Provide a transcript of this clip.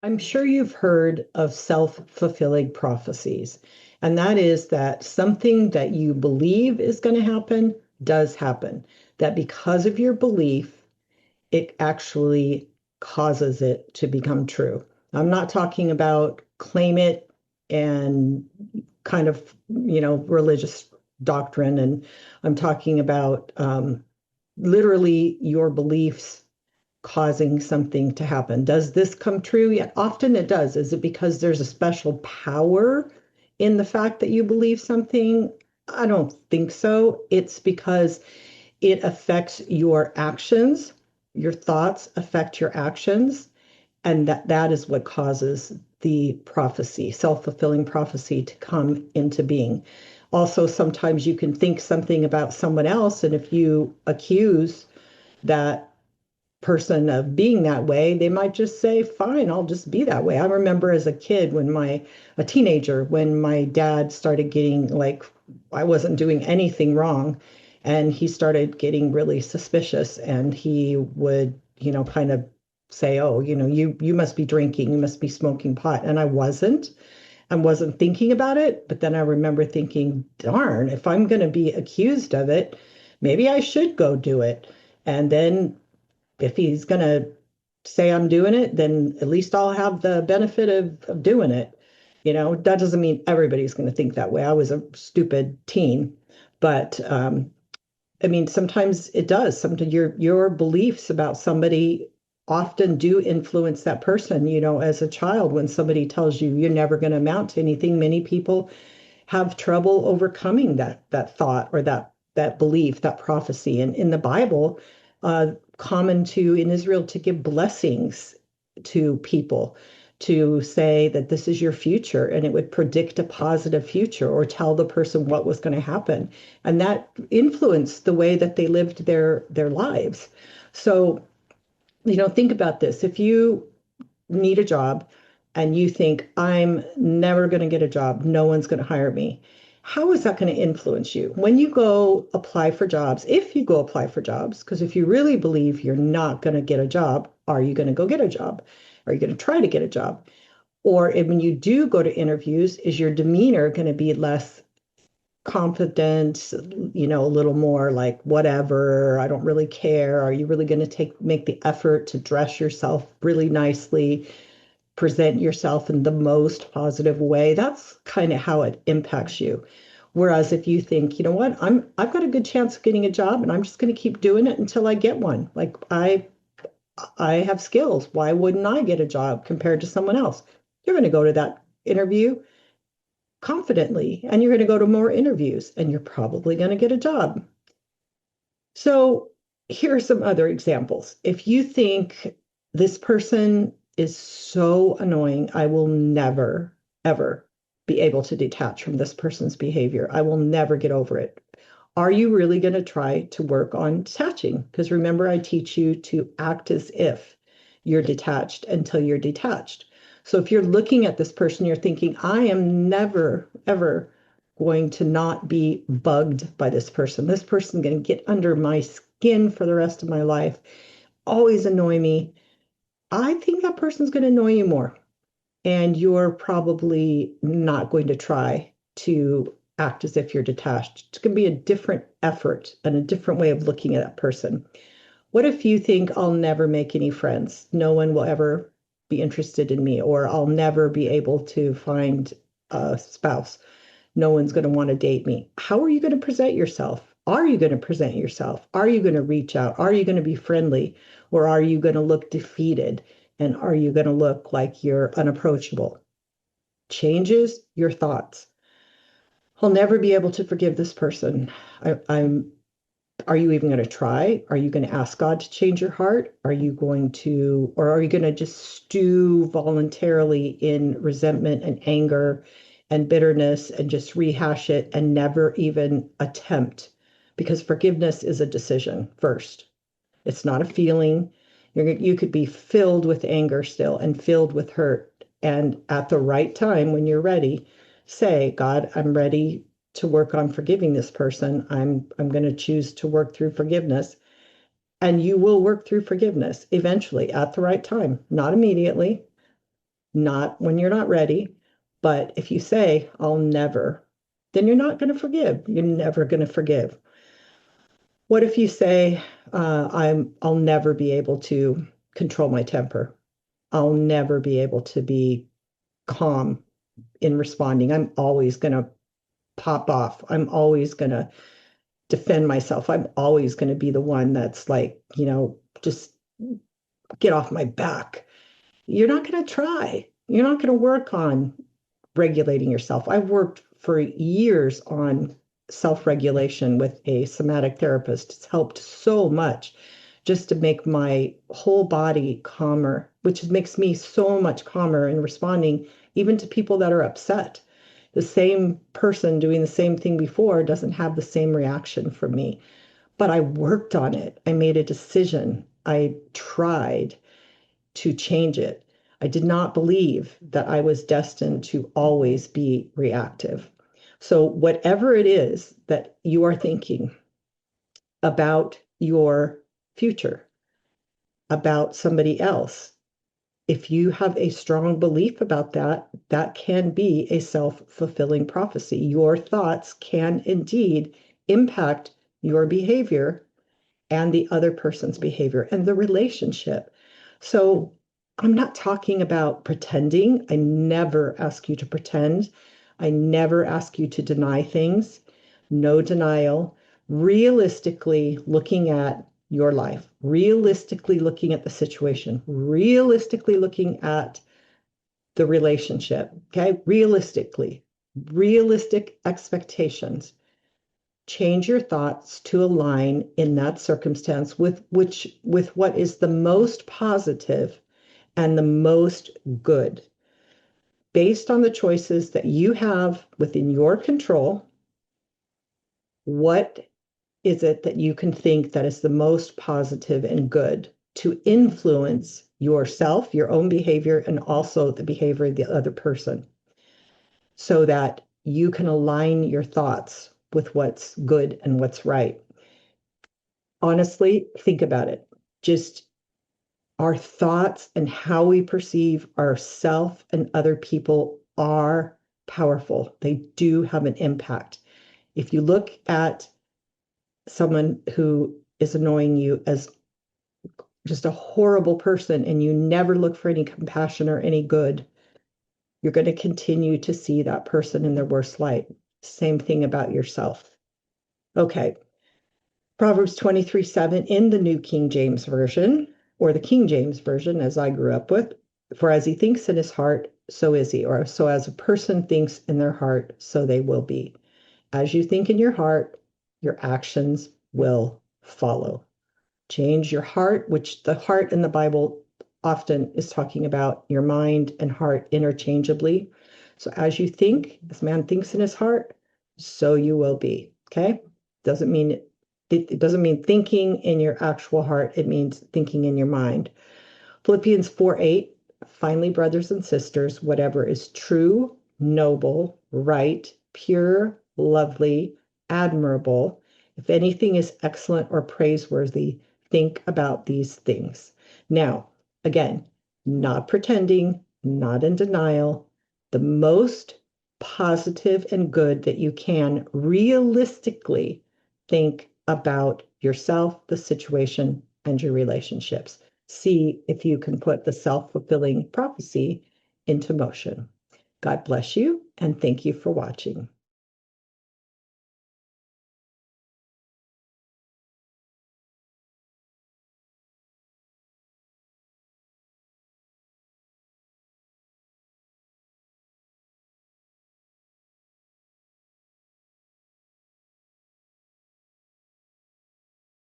I'm sure you've heard of self-fulfilling prophecies, and that is that something that you believe is going to happen does happen. That because of your belief, it actually causes it to become true. I'm not talking about claim it and kind of, religious doctrine, and I'm talking about literally your beliefs causing something to happen. Does this come true? Yeah, often it does. Is it because there's a special power in the fact that you believe something? I don't think so. It's because it affects your actions. Your thoughts affect your actions, and that is what causes the prophecy, self-fulfilling prophecy, to come into being. Also, sometimes you can think something about someone else, and if you accuse that person of being that way, they might just say, fine, I'll just be that way. I remember as a kid, a teenager, when my dad started getting like, I wasn't doing anything wrong. And he started getting really suspicious, and he would, kind of say, oh, you must be drinking, you must be smoking pot. And I wasn't thinking about it. But then I remember thinking, darn, if I'm going to be accused of it, maybe I should go do it. And then if he's going to say I'm doing it, then at least I'll have the benefit of doing it. That doesn't mean everybody's going to think that way. I was a stupid teen, but I mean, sometimes it does. Sometimes your beliefs about somebody often do influence that person. As a child, when somebody tells you you're never going to amount to anything, many people have trouble overcoming that thought or that belief, that prophecy. And in the Bible, common to in Israel to give blessings to people, to say that this is your future, and it would predict a positive future or tell the person what was going to happen. And that influenced the way that they lived their lives. So, think about this. If you need a job and you think, I'm never going to get a job, no one's going to hire me, how is that going to influence you when you go apply for jobs? If you go apply for jobs, because if you really believe you're not going to get a job, are you going to go get a job? Are you going to try to get a job? Or when you do go to interviews, is your demeanor going to be less confident, a little more like, whatever, I don't really care? Are you really going to make the effort to dress yourself really nicely, present yourself in the most positive way? That's kind of how it impacts you. Whereas if you think, you know what, I've got a good chance of getting a job, and I'm just going to keep doing it until I get one. Like I have skills. Why wouldn't I get a job compared to someone else? You're going to go to that interview confidently, and you're going to go to more interviews, and you're probably going to get a job. So here are some other examples. If you think this person is so annoying, I will never, ever be able to detach from this person's behavior. I will never get over it. Are you really going to try to work on detaching? Because remember, I teach you to act as if you're detached until you're detached. So if you're looking at this person, you're thinking, I am never, ever going to not be bugged by this person. This person's going to get under my skin for the rest of my life, always annoy me. I think that person's going to annoy you more. And you're probably not going to try to act as if you're detached. It's going to be a different effort and a different way of looking at that person. What if you think, I'll never make any friends? No one will ever be interested in me, or I'll never be able to find a spouse. No one's going to want to date me. How are you going to present yourself? Are you going to present yourself? Are you going to reach out? Are you going to be friendly? Or are you going to look defeated? And are you going to look like you're unapproachable? Changes your thoughts. I'll never be able to forgive this person. I'm Are you even going to try? Are you going to ask God to change your heart? Or are you going to just stew voluntarily in resentment and anger and bitterness and just rehash it and never even attempt? Because forgiveness is a decision first. It's not a feeling. You could be filled with anger still and filled with hurt. And at the right time, when you're ready, say, God, I'm ready to work on forgiving this person. I'm going to choose to work through forgiveness. And you will work through forgiveness eventually at the right time, not immediately. not when you're not ready. But if you say, I'll never, then you're not going to forgive. You're never going to forgive. What if you say, I'll never be able to control my temper. I'll never be able to be calm in responding. I'm always going to pop off. I'm always going to defend myself. I'm always going to be the one that's like, just get off my back. You're not going to try. You're not going to work on regulating yourself. I've worked for years on self-regulation with a somatic therapist. It's helped so much just to make my whole body calmer, which makes me so much calmer in responding even to people that are upset. The same person doing the same thing before doesn't have the same reaction from me. But I worked on it. I made a decision. I tried to change it. I did not believe that I was destined to always be reactive. So, whatever it is that you are thinking about your future, about somebody else, if you have a strong belief about that, that can be a self-fulfilling prophecy. Your thoughts can indeed impact your behavior and the other person's behavior and the relationship. So I'm not talking about pretending. I never ask you to pretend. I never ask you to deny things. No denial. Realistically looking at your life, realistically looking at the situation, realistically looking at the relationship. Okay. Realistically, realistic expectations. Change your thoughts to align in that circumstance with what is the most positive and the most good based on the choices that you have within your control. What is it that you can think that is the most positive and good to influence yourself, your own behavior, and also the behavior of the other person, so that you can align your thoughts with what's good and what's right? Honestly, think about it. Just our thoughts and how we perceive ourself and other people are powerful. They do have an impact. If you look at someone who is annoying you as just a horrible person and you never look for any compassion or any good, you're going to continue to see that person in their worst light. Same thing about yourself. Okay. Proverbs 23:7 in the New King James Version, or the King James Version, as I grew up with. For as he thinks in his heart, so is he. Or so as a person thinks in their heart, so they will be. As you think in your heart, your actions will follow. Change your heart, which the heart in the Bible often is talking about your mind and heart interchangeably. So as you think, as man thinks in his heart, so you will be. Okay? Doesn't mean it doesn't mean thinking in your actual heart. It means thinking in your mind. Philippians 4:8. Finally, brothers and sisters, whatever is true, noble, right, pure, lovely, admirable, if anything is excellent or praiseworthy, think about these things. Now, again, not pretending, not in denial, the most positive and good that you can realistically think about yourself, the situation, and your relationships. See if you can put the self-fulfilling prophecy into motion. God bless you, and thank you for watching.